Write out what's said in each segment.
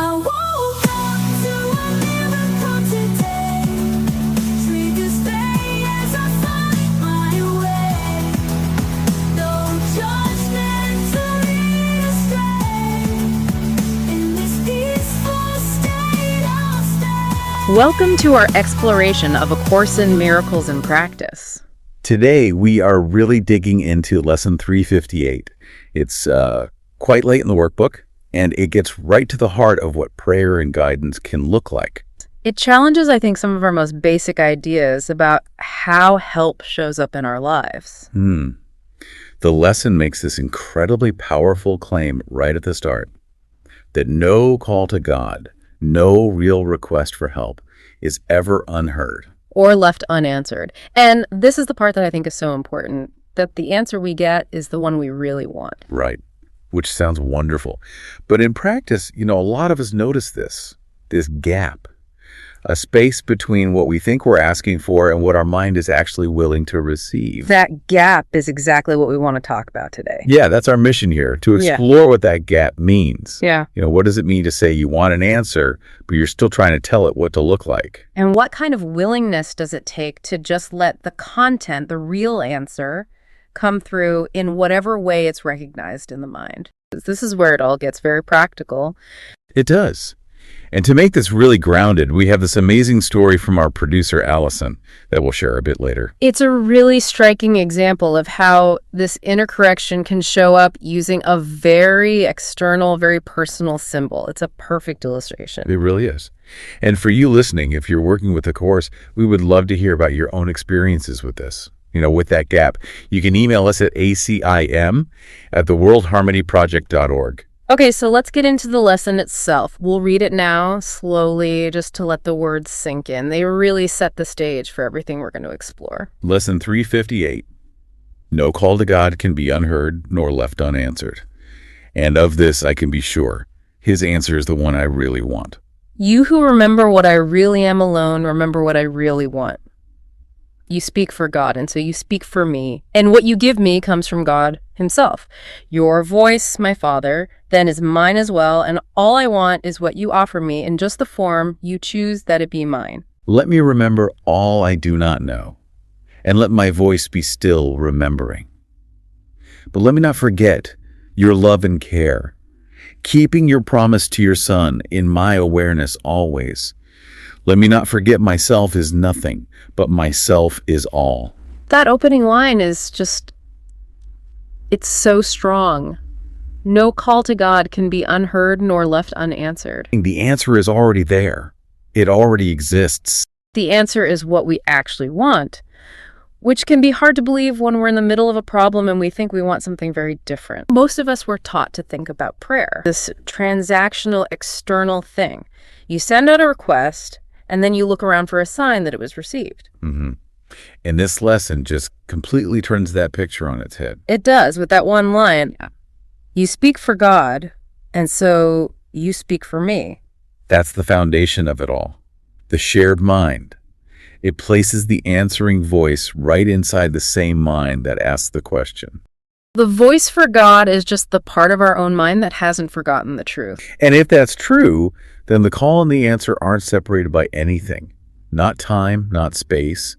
I woke up to a miracle today. Triggers stay as I find my way. No judgment to lead astray. In this peaceful state I'll stay. Welcome to our exploration of A Course in Miracles in Practice. Today, we are really digging into Lesson 358. It's quite late in the workbook, and it gets right to the heart of what prayer and guidance can look like. It challenges, I think, some of our most basic ideas about how help shows up in our lives. The lesson makes this incredibly powerful claim right at the start, that no call to God, no real request for help is ever unheard. Or left unanswered. And this is the part that I think is so important, that the answer we get is the one we really want. Right, which sounds wonderful. But in practice, a lot of us notice this gap, a space between what we think we're asking for and what our mind is actually willing to receive. That gap is exactly what we want to talk about today. Yeah, that's our mission here, to explore what that gap means. Yeah. What does it mean to say you want an answer, but you're still trying to tell it what to look like? And what kind of willingness does it take to just let the content, the real answer, come through in whatever way it's recognized in the mind? This is where it all gets very practical. It does. And to make this really grounded, we have this amazing story from our producer, Allison, that we'll share a bit later. It's a really striking example of how this inner correction can show up using a very external, very personal symbol. It's a perfect illustration. It really is. And for you listening, if you're working with the Course, we would love to hear about your own experiences with this, with that gap. You can email us at ACIM@theworldharmonyproject.org. Okay, so let's get into the lesson itself. We'll read it now, slowly, just to let the words sink in. They really set the stage for everything we're going to explore. Lesson 358. No call to God can be unheard nor left unanswered. And of this I can be sure. His answer is the one I really want. You who remember what I really am alone, remember what I really want. You speak for God, and so you speak for me. And what you give me comes from God himself. Your voice, my Father, then is mine as well, and all I want is what you offer me in just the form you choose that it be mine. Let me remember all I do not know, and let my voice be still remembering. But let me not forget your love and care, keeping your promise to your Son in my awareness always. Let me not forget myself is nothing, but myself is all. That opening line is just, it's so strong. No call to God can be unheard nor left unanswered. The answer is already there. It already exists. The answer is what we actually want, which can be hard to believe when we're in the middle of a problem and we think we want something very different. Most of us were taught to think about prayer, this transactional external thing. You send out a request, and then you look around for a sign that it was received. And this lesson just completely turns that picture on its head. It does, with that one line. You speak for God, and so you speak for me. That's the foundation of it all. The shared mind. It places the answering voice right inside the same mind that asks the question. The voice for God is just the part of our own mind that hasn't forgotten the truth. And if that's true, then the call and the answer aren't separated by anything. Not time, not space.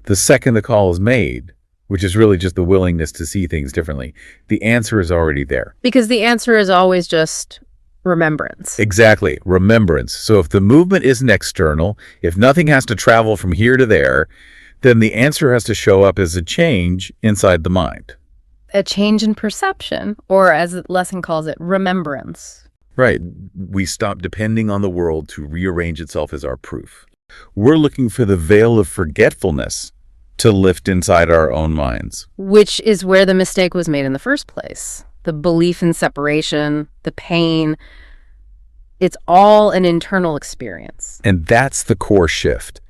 The second the call is made, which is really just the willingness to see things differently, the answer is already there. Because the answer is always just remembrance. Exactly, remembrance. So if the movement isn't external, if nothing has to travel from here to there, then the answer has to show up as a change inside the mind. A change in perception, or as the lesson calls it, remembrance. Right. We stop depending on the world to rearrange itself as our proof. We're looking for the veil of forgetfulness to lift inside our own minds. Which is where the mistake was made in the first place. The belief in separation, the pain, it's all an internal experience. And that's the core shift.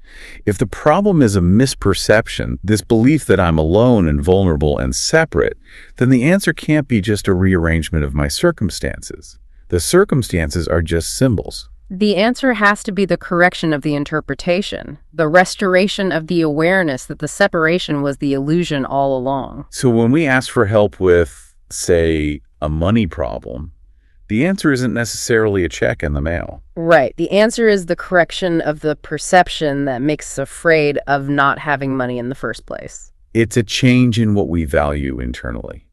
If the problem is a misperception, this belief that I'm alone and vulnerable and separate, then the answer can't be just a rearrangement of my circumstances. The circumstances are just symbols. The answer has to be the correction of the interpretation, the restoration of the awareness that the separation was the illusion all along. So when we ask for help with, say, a money problem, The answer isn't necessarily a check in the mail. Right. The answer is the correction of the perception that makes us afraid of not having money in the first place. It's a change in what we value internally.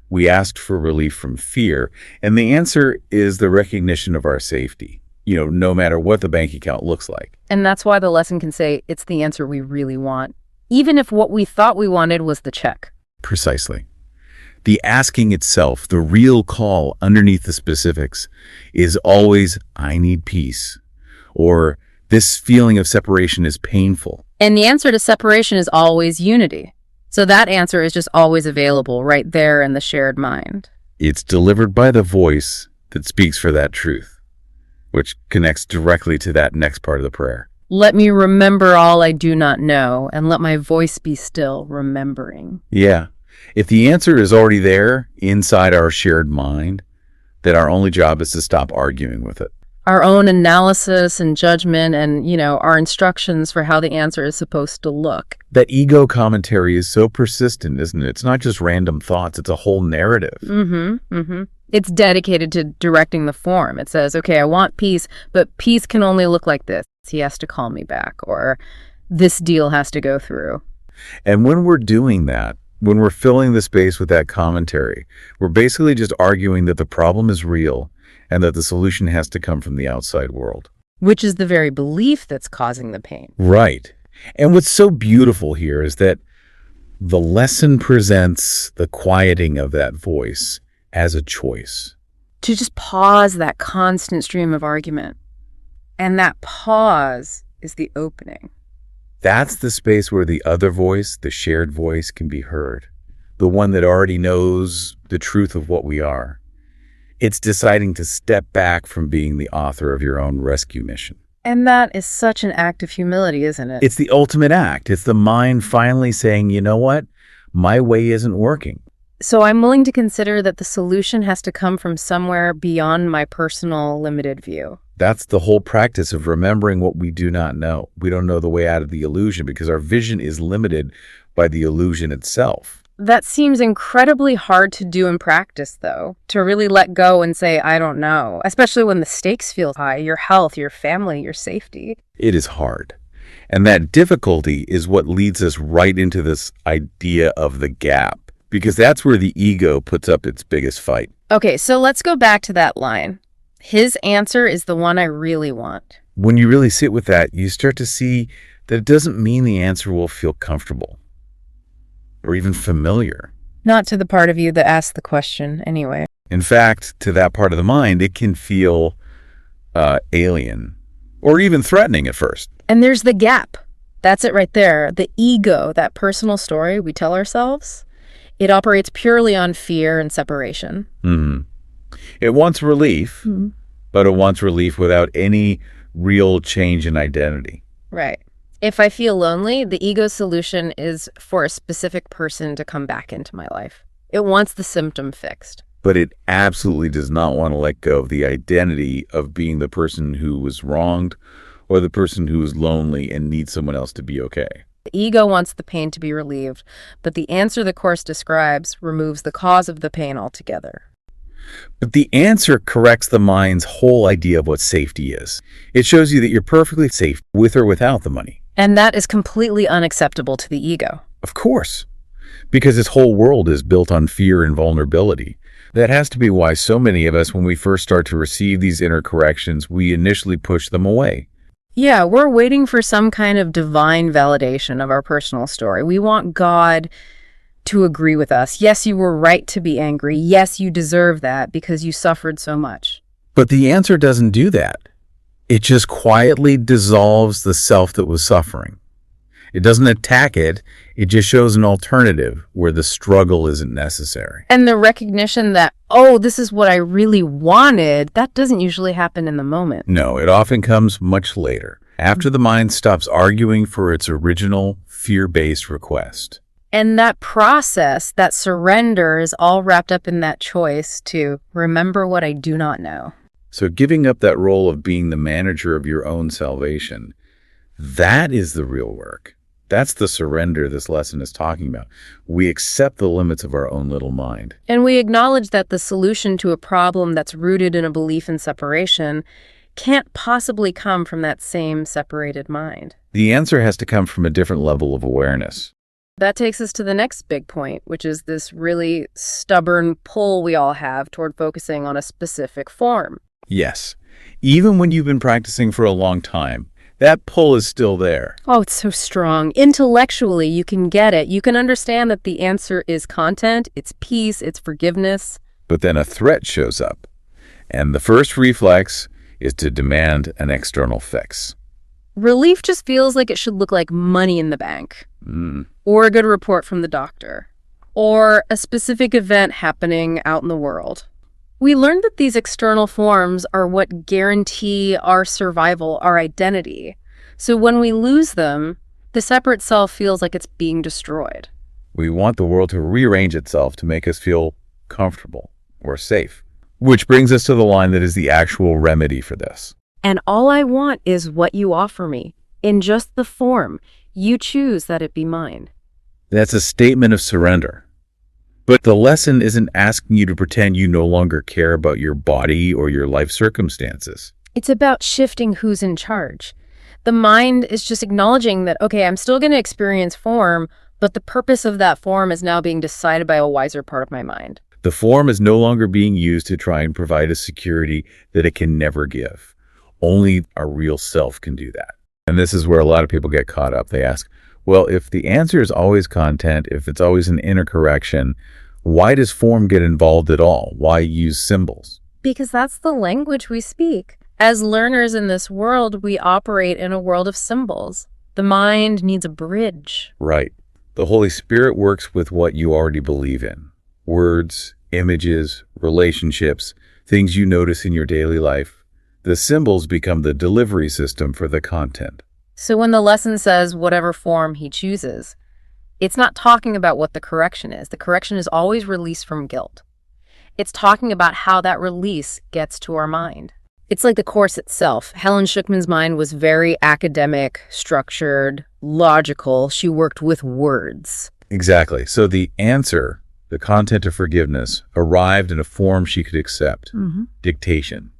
We asked for relief from fear, and the answer is the recognition of our safety, no matter what the bank account looks like. And that's why the lesson can say it's the answer we really want, even if what we thought we wanted was the check. Precisely. The asking itself, the real call underneath the specifics, is always, I need peace, or this feeling of separation is painful. And the answer to separation is always unity. So that answer is just always available right there in the shared mind. It's delivered by the voice that speaks for that truth, which connects directly to that next part of the prayer. Let me remember all I do not know, and let my voice be still, remembering. Yeah. If the answer is already there inside our shared mind, then our only job is to stop arguing with it. Our own analysis and judgment and, our instructions for how the answer is supposed to look. That ego commentary is so persistent, isn't it? It's not just random thoughts, it's a whole narrative. It's dedicated to directing the form. It says, okay, I want peace, but peace can only look like this. He has to call me back, or this deal has to go through. And when we're doing that, when we're filling the space with that commentary, we're basically just arguing that the problem is real and that the solution has to come from the outside world. Which is the very belief that's causing the pain. Right. And what's so beautiful here is that the lesson presents the quieting of that voice as a choice. To just pause that constant stream of argument. And that pause is the opening. That's the space where the other voice, the shared voice, can be heard. The one that already knows the truth of what we are. It's deciding to step back from being the author of your own rescue mission. And that is such an act of humility, isn't it? It's the ultimate act. It's the mind finally saying, you know what? My way isn't working. So I'm willing to consider that the solution has to come from somewhere beyond my personal limited view. That's the whole practice of remembering what we do not know. We don't know the way out of the illusion because our vision is limited by the illusion itself. That seems incredibly hard to do in practice, though, to really let go and say, I don't know, especially when the stakes feel high, your health, your family, your safety. It is hard. And that difficulty is what leads us right into this idea of the gap, because that's where the ego puts up its biggest fight. Okay, so let's go back to that line. His answer is the one I really want. When you really sit with that, you start to see that it doesn't mean the answer will feel comfortable or even familiar. Not to the part of you that asked the question, anyway. In fact, to that part of the mind, it can feel alien or even threatening at first. And there's the gap. That's it right there. The ego, that personal story we tell ourselves, it operates purely on fear and separation. It wants relief, but it wants relief without any real change in identity. Right. If I feel lonely, the ego's solution is for a specific person to come back into my life. It wants the symptom fixed. But it absolutely does not want to let go of the identity of being the person who was wronged or the person who is lonely and needs someone else to be okay. The ego wants the pain to be relieved, but the answer the Course describes removes the cause of the pain altogether. But the answer corrects the mind's whole idea of what safety is. It shows you that you're perfectly safe with or without the money. And that is completely unacceptable to the ego. Of course, because its whole world is built on fear and vulnerability. That has to be why so many of us, when we first start to receive these inner corrections, we initially push them away. Yeah, we're waiting for some kind of divine validation of our personal story. We want God to agree with us. Yes, you were right to be angry. Yes, you deserve that because you suffered so much. But the answer doesn't do that. It just quietly dissolves the self that was suffering. It doesn't attack it. It just shows an alternative where the struggle isn't necessary. And the recognition that, oh, this is what I really wanted, that doesn't usually happen in the moment. No, it often comes much later, after the mind stops arguing for its original fear-based request. And that process, that surrender, is all wrapped up in that choice to remember what I do not know. So giving up that role of being the manager of your own salvation, that is the real work. That's the surrender this lesson is talking about. We accept the limits of our own little mind. And we acknowledge that the solution to a problem that's rooted in a belief in separation can't possibly come from that same separated mind. The answer has to come from a different level of awareness. That takes us to the next big point, which is this really stubborn pull we all have toward focusing on a specific form. Yes, even when you've been practicing for a long time, that pull is still there. Oh, it's so strong. Intellectually, you can get it. You can understand that the answer is content, it's peace, it's forgiveness. But then a threat shows up, and the first reflex is to demand an external fix. Relief just feels like it should look like money in the bank, or a good report from the doctor, or a specific event happening out in the world. We learned that these external forms are what guarantee our survival, our identity. So when we lose them, the separate self feels like it's being destroyed. We want the world to rearrange itself to make us feel comfortable or safe. Which brings us to the line that is the actual remedy for this. And all I want is what you offer me, in just the form. You choose that it be mine. That's a statement of surrender. But the lesson isn't asking you to pretend you no longer care about your body or your life circumstances. It's about shifting who's in charge. The mind is just acknowledging that, okay, I'm still going to experience form, but the purpose of that form is now being decided by a wiser part of my mind. The form is no longer being used to try and provide a security that it can never give. Only our real self can do that. And this is where a lot of people get caught up. They ask, well, if the answer is always content, if it's always an inner correction, why does form get involved at all? Why use symbols? Because that's the language we speak. As learners in this world, we operate in a world of symbols. The mind needs a bridge. Right. The Holy Spirit works with what you already believe in. Words, images, relationships, things you notice in your daily life. The symbols become the delivery system for the content. So when the lesson says whatever form he chooses, it's not talking about what the correction is. The correction is always release from guilt. It's talking about how that release gets to our mind. It's like the course itself. Helen Schucman's mind was very academic, structured, logical. She worked with words. Exactly. So the answer, the content of forgiveness, arrived in a form she could accept. Dictation.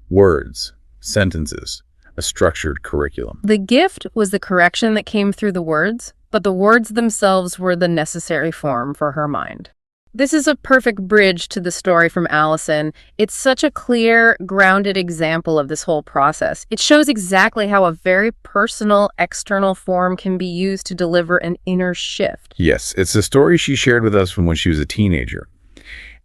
Words. Sentences. A structured curriculum. The gift was the correction that came through the words, but the words themselves were the necessary form for her mind. This is a perfect bridge to the story from Allison. It's such a clear, grounded example of this whole process. It shows exactly how a very personal, external form can be used to deliver an inner shift. Yes, it's a story she shared with us from when she was a teenager.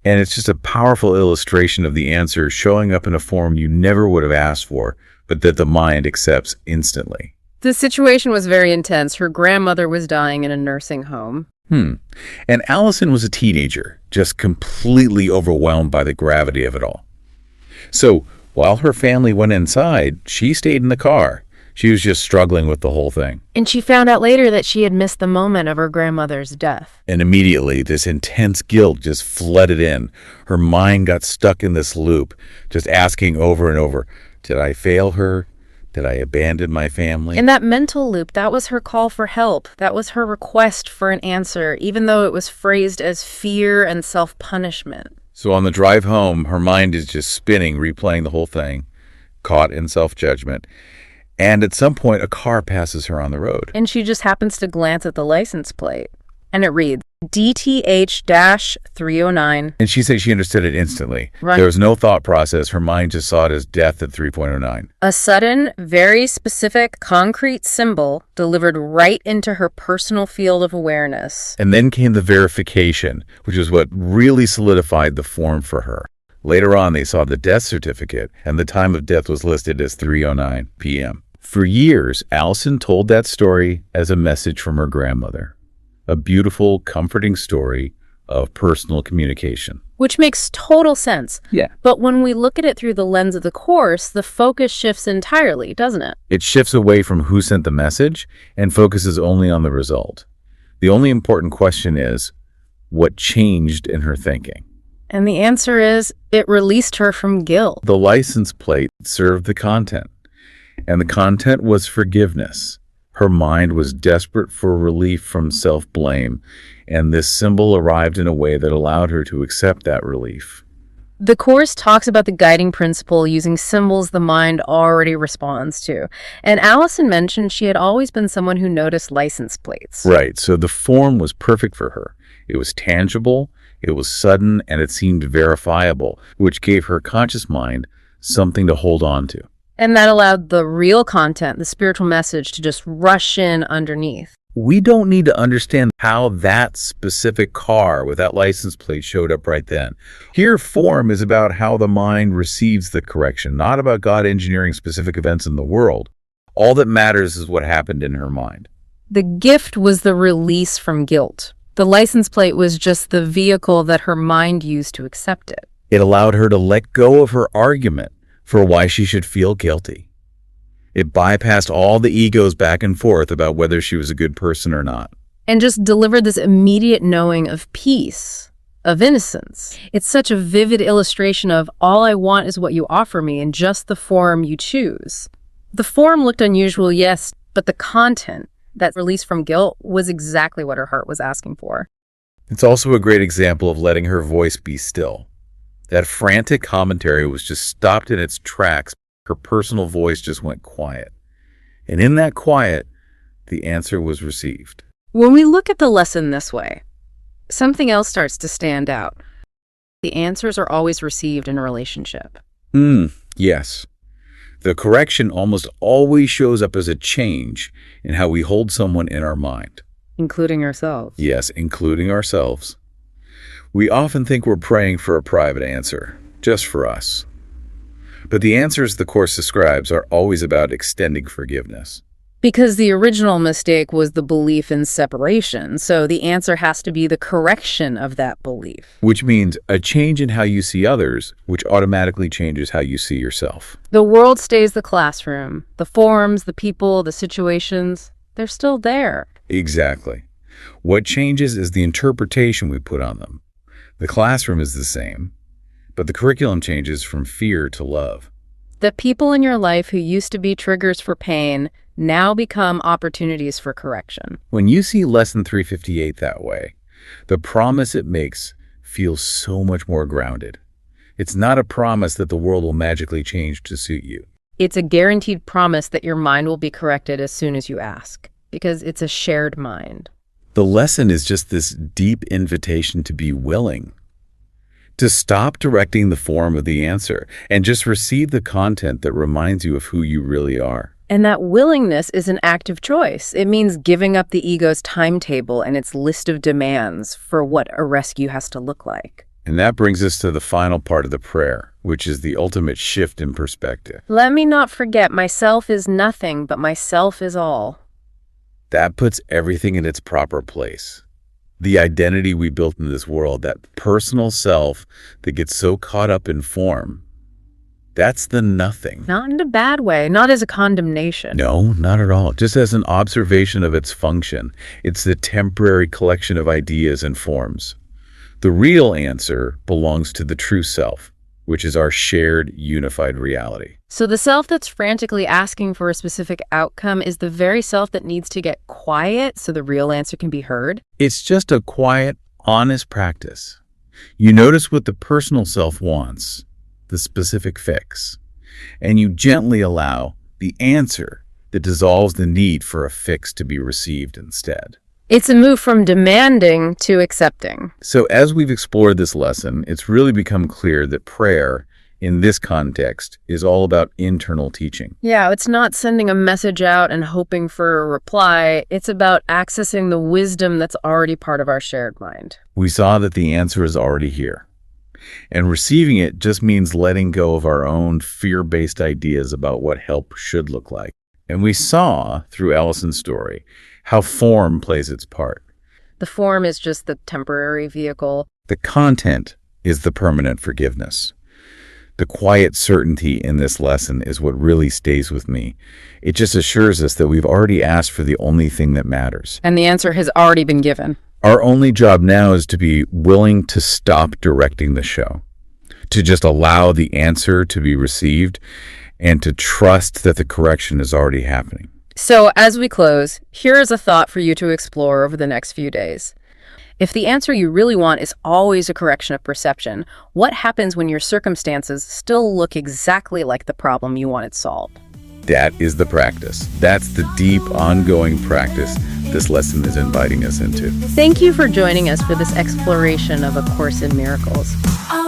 And it's just a powerful illustration of the answer showing up in a form you never would have asked for, but that the mind accepts instantly. The situation was very intense. Her grandmother was dying in a nursing home. And Allison was a teenager, just completely overwhelmed by the gravity of it all. So while her family went inside, she stayed in the car. She was just struggling with the whole thing. And she found out later that she had missed the moment of her grandmother's death. And immediately, this intense guilt just flooded in. Her mind got stuck in this loop, just asking over and over, did I fail her? Did I abandon my family? In that mental loop, that was her call for help. That was her request for an answer, even though it was phrased as fear and self-punishment. So on the drive home, her mind is just spinning, replaying the whole thing, caught in self-judgment. And at some point, a car passes her on the road. And she just happens to glance at the license plate. And it reads, DTH-309. And she said she understood it instantly. Right. There was no thought process. Her mind just saw it as death at 3.09. A sudden, very specific, concrete symbol delivered right into her personal field of awareness. And then came the verification, which is what really solidified the form for her. Later on, they saw the death certificate, and the time of death was listed as 3:09 p.m. For years, Allison told that story as a message from her grandmother. A beautiful, comforting story of personal communication. Which makes total sense. Yeah. But when we look at it through the lens of the Course, the focus shifts entirely, doesn't it? It shifts away from who sent the message and focuses only on the result. The only important question is, what changed in her thinking? And the answer is, it released her from guilt. The license plate served the content, and the content was forgiveness. Her mind was desperate for relief from self-blame, and this symbol arrived in a way that allowed her to accept that relief. The Course talks about the guiding principle using symbols the mind already responds to. And Allison mentioned she had always been someone who noticed license plates. Right, so the form was perfect for her. It was tangible, it was sudden, and it seemed verifiable, which gave her conscious mind something to hold on to. And that allowed the real content, the spiritual message, to just rush in underneath. We don't need to understand how that specific car with that license plate showed up right then. Here, form is about how the mind receives the correction, not about God engineering specific events in the world. All that matters is what happened in her mind. The gift was the release from guilt. The license plate was just the vehicle that her mind used to accept it. It allowed her to let go of her argument for why she should feel guilty. It bypassed all the egos back and forth about whether she was a good person or not. And just delivered this immediate knowing of peace, of innocence. It's such a vivid illustration of all I want is what you offer me in just the form you choose. The form looked unusual, yes, but the content, that release from guilt, was exactly what her heart was asking for. It's also a great example of letting her voice be still. That frantic commentary was just stopped in its tracks. Her personal voice just went quiet. And in that quiet, the answer was received. When we look at the lesson this way, something else starts to stand out. The answers are always received in a relationship. Yes. The correction almost always shows up as a change in how we hold someone in our mind. Including ourselves. Yes, including ourselves. We often think we're praying for a private answer, just for us. But the answers the Course describes are always about extending forgiveness. Because the original mistake was the belief in separation, so the answer has to be the correction of that belief. Which means a change in how you see others, which automatically changes how you see yourself. The world stays the classroom. The forms, the people, the situations, they're still there. Exactly. What changes is the interpretation we put on them. The classroom is the same, but the curriculum changes from fear to love. The people in your life who used to be triggers for pain now become opportunities for correction. When you see Lesson 358 that way, the promise it makes feels so much more grounded. It's not a promise that the world will magically change to suit you. It's a guaranteed promise that your mind will be corrected as soon as you ask, because it's a shared mind. The lesson is just this deep invitation to be willing, to stop directing the form of the answer and just receive the content that reminds you of who you really are. And that willingness is an active choice. It means giving up the ego's timetable and its list of demands for what a rescue has to look like. And that brings us to the final part of the prayer, which is the ultimate shift in perspective. Let me not forget myself is nothing, but myself is all. That puts everything in its proper place. The identity we built in this world, that personal self that gets so caught up in form, that's the nothing. Not in a bad way, not as a condemnation. No, not at all. Just as an observation of its function. It's the temporary collection of ideas and forms. The real answer belongs to the true self, which is our shared, unified reality. So the self that's frantically asking for a specific outcome is the very self that needs to get quiet so the real answer can be heard? It's just a quiet, honest practice. You notice what the personal self wants, the specific fix, and you gently allow the answer that dissolves the need for a fix to be received instead. It's a move from demanding to accepting. So as we've explored this lesson, it's really become clear that prayer, in this context, is all about internal teaching. Yeah, it's not sending a message out and hoping for a reply. It's about accessing the wisdom that's already part of our shared mind. We saw that the answer is already here. And receiving it just means letting go of our own fear-based ideas about what help should look like. And we saw, through Allison's story, how form plays its part. The form is just the temporary vehicle. The content is the permanent forgiveness. The quiet certainty in this lesson is what really stays with me. It just assures us that we've already asked for the only thing that matters. And the answer has already been given. Our only job now is to be willing to stop directing the show, to just allow the answer to be received, and to trust that the correction is already happening. So, as we close, here is a thought for you to explore over the next few days. If the answer you really want is always a correction of perception, what happens when your circumstances still look exactly like the problem you wanted solved? That is the practice. That's the deep, ongoing practice this lesson is inviting us into. Thank you for joining us for this exploration of A Course in Miracles. I